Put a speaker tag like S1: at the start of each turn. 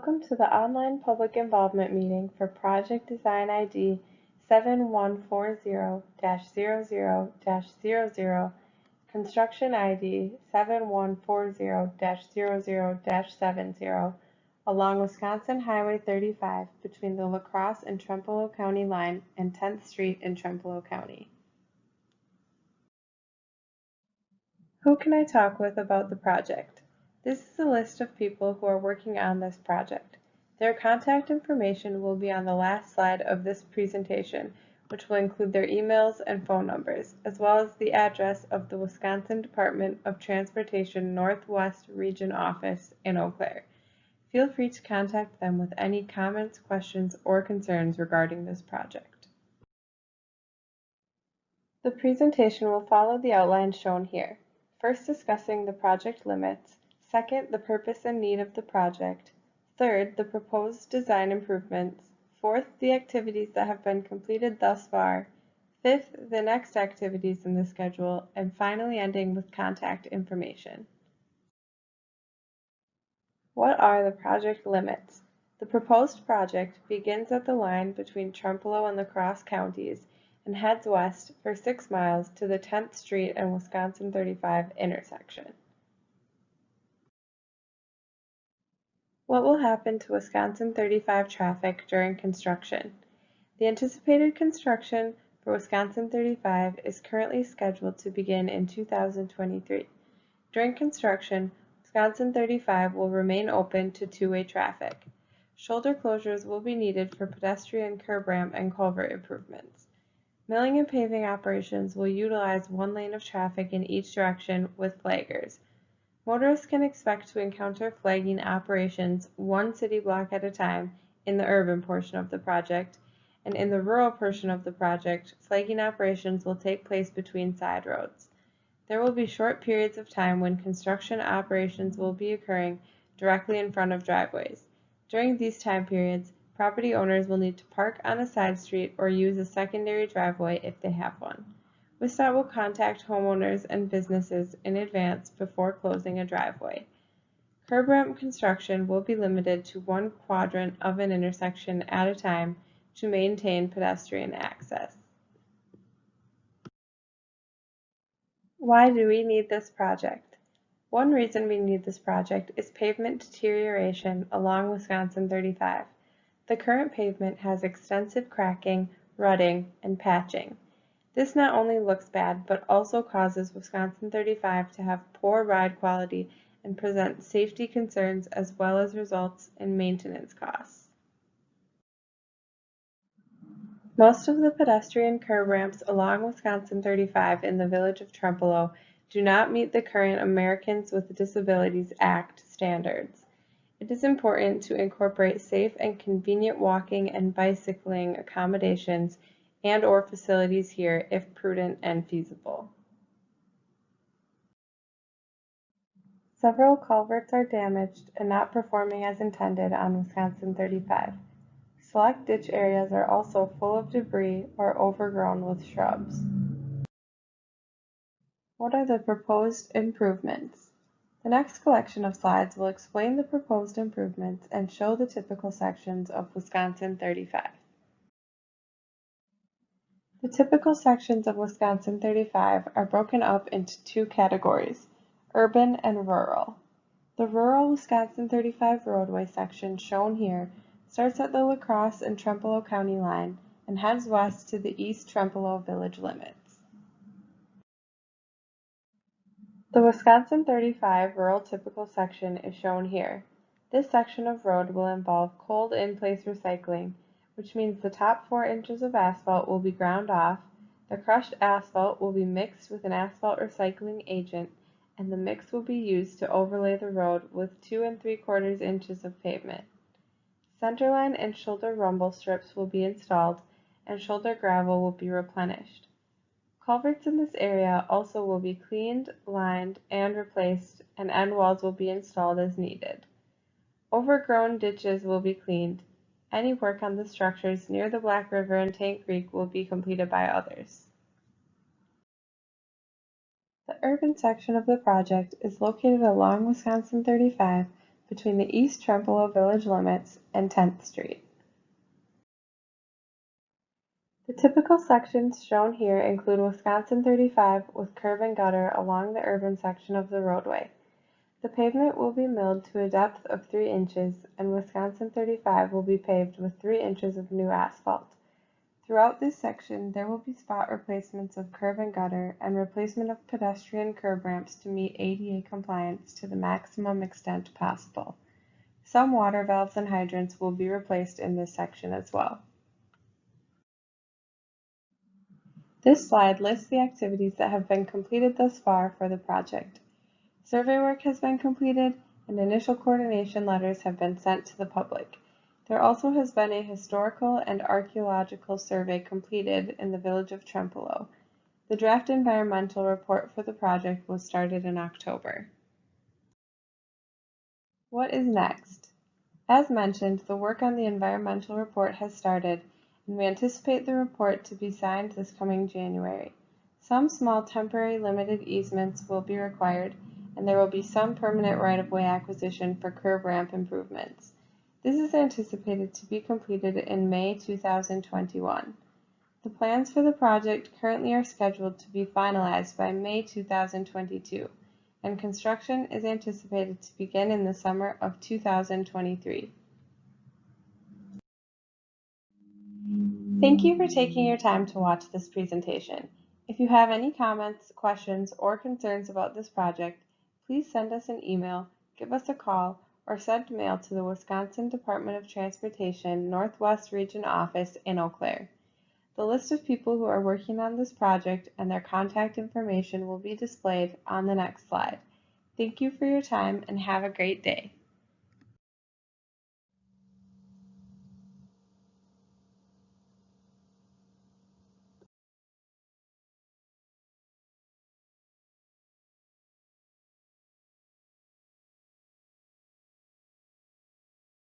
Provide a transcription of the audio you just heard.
S1: Welcome to the online public involvement meeting for Project Design ID 7140-00-00, Construction ID 7140-00-70, along Wisconsin Highway 35 between the La Crosse and Trempealeau County line and 10th Street in Trempealeau County. Who can I talk with about the project? This is a list of people who are working on this project. Their contact information will be on the last slide of this presentation, which will include their emails and phone numbers, as well as the address of the Wisconsin Department of Transportation Northwest Region Office in Eau Claire. Feel free to contact them with any comments, questions, or concerns regarding this project. The presentation will follow the outline shown here. First, discussing the project limits. Second, the purpose and need of the project. Third, the proposed design improvements. Fourth, the activities that have been completed thus far. Fifth, the next activities in the schedule. And finally, ending with contact information. What are the project limits? The proposed project begins at the line between Trempealeau and La Crosse counties and heads west for 6 miles to the 10th Street and Wisconsin 35 intersection. What will happen to Wisconsin 35 traffic during construction? The anticipated construction for Wisconsin 35 is currently scheduled to begin in 2023. During construction, Wisconsin 35 will remain open to two-way traffic. Shoulder closures will be needed for pedestrian curb ramp and culvert improvements. Milling and paving operations will utilize one lane of traffic in each direction with flaggers. Motorists can expect to encounter flagging operations one city block at a time in the urban portion of the project, and in the rural portion of the project, flagging operations will take place between side roads. There will be short periods of time when construction operations will be occurring directly in front of driveways. During these time periods, property owners will need to park on a side street or use a secondary driveway if they have one. WIS will contact homeowners and businesses in advance before closing a driveway. Curb ramp construction will be limited to one quadrant of an intersection at a time to maintain pedestrian access. Why do we need this project? One reason we need this project is pavement deterioration along Wisconsin 35. The current pavement has extensive cracking, rutting, and patching. This not only looks bad, but also causes Wisconsin 35 to have poor ride quality and present safety concerns as well as results in maintenance costs. Most of the pedestrian curb ramps along Wisconsin 35 in the village of Trempealeau do not meet the current Americans with Disabilities Act standards. It is important to incorporate safe and convenient walking and bicycling accommodations and/or facilities here if prudent and feasible. Several culverts are damaged and not performing as intended on Wisconsin 35. Select ditch areas are also full of debris or overgrown with shrubs. What are the proposed improvements? The next collection of slides will explain the proposed improvements and show the typical sections of Wisconsin 35. The typical sections of Wisconsin 35 are broken up into two categories, urban and rural. The rural Wisconsin 35 roadway section shown here starts at the La Crosse and Trempealeau County line and heads west to the East Trempealeau village limits. The Wisconsin 35 rural typical section is shown here. This section of road will involve cold in-place recycling, which means the top 4 inches of asphalt will be ground off, the crushed asphalt will be mixed with an asphalt recycling agent, and the mix will be used to overlay the road with 2 3/4 inches of pavement. Centerline and shoulder rumble strips will be installed, and shoulder gravel will be replenished. Culverts in this area also will be cleaned, lined, and replaced, and end walls will be installed as needed. Overgrown ditches will be cleaned. Any work on the structures near the Black River and Tank Creek will be completed by others. The urban section of the project is located along Wisconsin 35 between the East Trempealeau village limits and 10th Street. The typical sections shown here include Wisconsin 35 with curb and gutter along the urban section of the roadway. The pavement will be milled to a depth of 3 inches, and Wisconsin 35 will be paved with 3 inches of new asphalt. Throughout this section, there will be spot replacements of curb and gutter and replacement of pedestrian curb ramps to meet ADA compliance to the maximum extent possible. Some water valves and hydrants will be replaced in this section as well. This slide lists the activities that have been completed thus far for the project. Survey work has been completed and initial coordination letters have been sent to the public. There also has been a historical and archaeological survey completed in the village of Trempealeau. The draft environmental report for the project was started in October. What is next? As mentioned, the work on the environmental report has started, and we anticipate the report to be signed this coming January. Some small temporary limited easements will be required, and there will be some permanent right-of-way acquisition for curb ramp improvements. This is anticipated to be completed in May 2021. The plans for the project currently are scheduled to be finalized by May 2022, and construction is anticipated to begin in the summer of 2023. Thank you for taking your time to watch this presentation. If you have any comments, questions, or concerns about this project, please send us an email, give us a call, or send mail to the Wisconsin Department of Transportation Northwest Region Office in Eau Claire. The list of people who are working on this project and their contact information will be displayed on the next slide. Thank you for your time and have a great day.